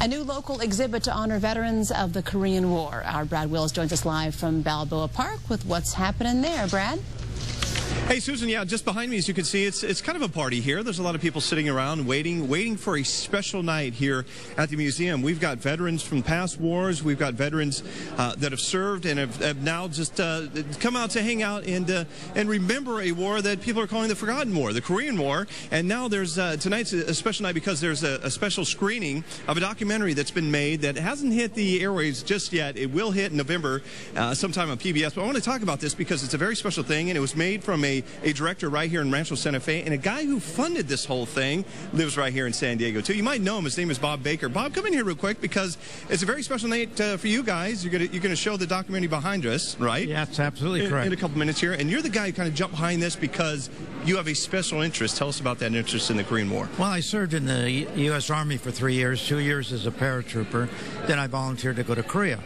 A new local exhibit to honor veterans of the Korean War. Our Brad Wills joins us live from Balboa Park with what's happening there. Brad? Hey, Susan, yeah, just behind me, as you can see, it's kind of a party here. There's a lot of people sitting around waiting for a special night here at the museum. We've got veterans from past wars. We've got veterans that have served and have now just come out to hang out and remember a war that people are calling the Forgotten War, the Korean War. And now there's tonight's a special night because there's a special screening of a documentary that's been made that hasn't hit the airwaves just yet. It will hit in November sometime on PBS. But I want to talk about this because it's a very special thing, and it was made from a director right here in Rancho Santa Fe, and a guy who funded this whole thing lives right here in San Diego too. You might know him. His name is Bob Baker. Bob, come in here real quick because it's a very special night for you guys. You're gonna show the documentary behind us, right? Yeah, that's absolutely correct. In a couple minutes here, and you're the guy who kind of jumped behind this because you have a special interest. Tell us about that interest in the Korean War. Well, I served in the U.S. Army for 3 years, 2 years as a paratrooper. Then I volunteered to go to Korea.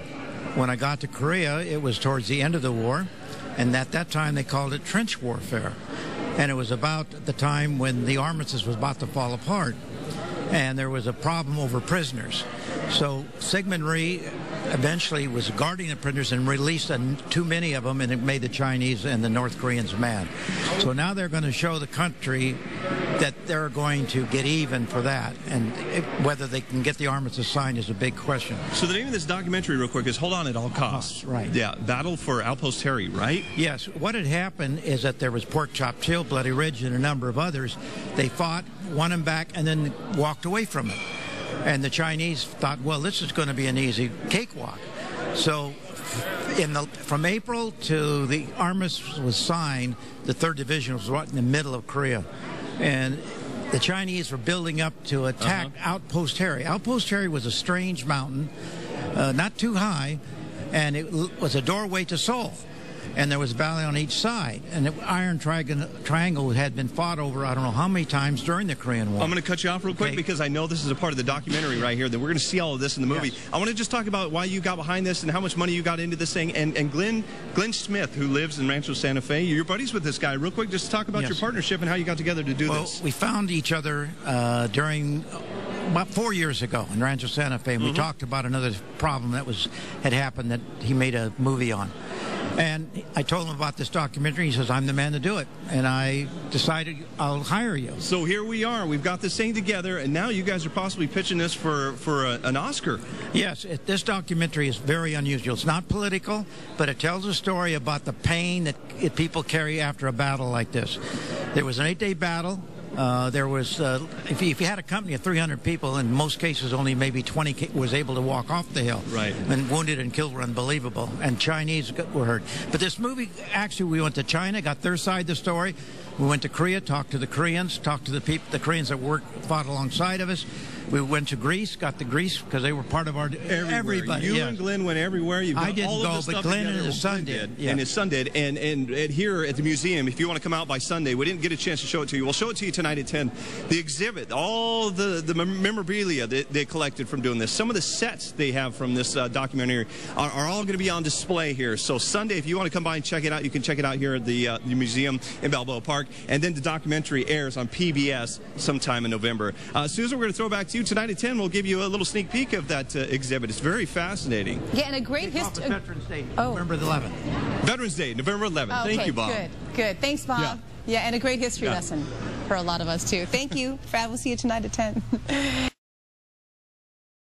When I got to Korea, it was towards the end of the war, and at that time they called it trench warfare. And it was about the time when the armistice was about to fall apart, and there was a problem over prisoners. So Sigmund Rhee eventually was guarding the prisoners and released too many of them, and it made the Chinese and the North Koreans mad. So now they're going to show the country that they're going to get even for that, and whether they can get the armistice signed is a big question. So the name of this documentary, real quick, is Hold On at All Costs. Right. Yeah, Battle for Outpost Harry, right? Yes. What had happened is that there was Pork Chop Hill, Bloody Ridge, and a number of others. They fought, won them back, and then walked away from it. And the Chinese thought, well, this is going to be an easy cakewalk. So from April to the armistice was signed, the 3rd Division was right in the middle of Korea. And the Chinese were building up to attack Outpost Harry. Outpost Harry was a strange mountain, not too high, and it was a doorway to Seoul. And there was a valley on each side. And the Iron Triangle had been fought over, I don't know how many times during the Korean War. I'm going to cut you off real quick because I know this is a part of the documentary right here, that we're going to see all of this in the movie. Yes. I want to just talk about why you got behind this and how much money you got into this thing. And Glenn Smith, who lives in Rancho Santa Fe, you're buddies with this guy. Real quick, just talk about your partnership and how you got together to do this. Well, we found each other during about 4 years ago in Rancho Santa Fe, and we talked about another problem that had happened that he made a movie on. And I told him about this documentary. He says, I'm the man to do it. And I decided I'll hire you. So here we are. We've got this thing together, and now you guys are possibly pitching this for an Oscar. Yes, this documentary is very unusual. It's not political, but it tells a story about the pain that people carry after a battle like this. There was an 8-day battle. There was, if you had a company of 300 people, in most cases only maybe 20 was able to walk off the hill. Right. And wounded and killed were unbelievable. And Chinese were hurt. But this movie, actually, we went to China, got their side of the story. We went to Korea, talked to the Koreans, talked to the Koreans that fought alongside of us. We went to Greece, got to Greece because they were part of our everybody. You and Glenn went everywhere. You've got I didn't all go, of the but stuff Glenn together. and his son did. Yeah. And his son did. And here at the museum, if you want to come out by Sunday, we didn't get a chance to show it to you. We'll show it to you tonight at 10. The exhibit, all the memorabilia that they collected from doing this, some of the sets they have from this documentary are all going to be on display here. So Sunday, if you want to come by and check it out, you can check it out here at the museum in Balboa Park. And then the documentary airs on PBS sometime in November. Susan, we're going to throw it back to you tonight at 10. We'll give you a little sneak peek of that exhibit. It's very fascinating. Yeah, and a great history. Veterans Day, November the 11th. Veterans Day, November 11th. Okay, thank you, Bob. Good. Thanks, Bob. Yeah, and a great history lesson for a lot of us, too. Thank you, Brad. We'll see you tonight at 10.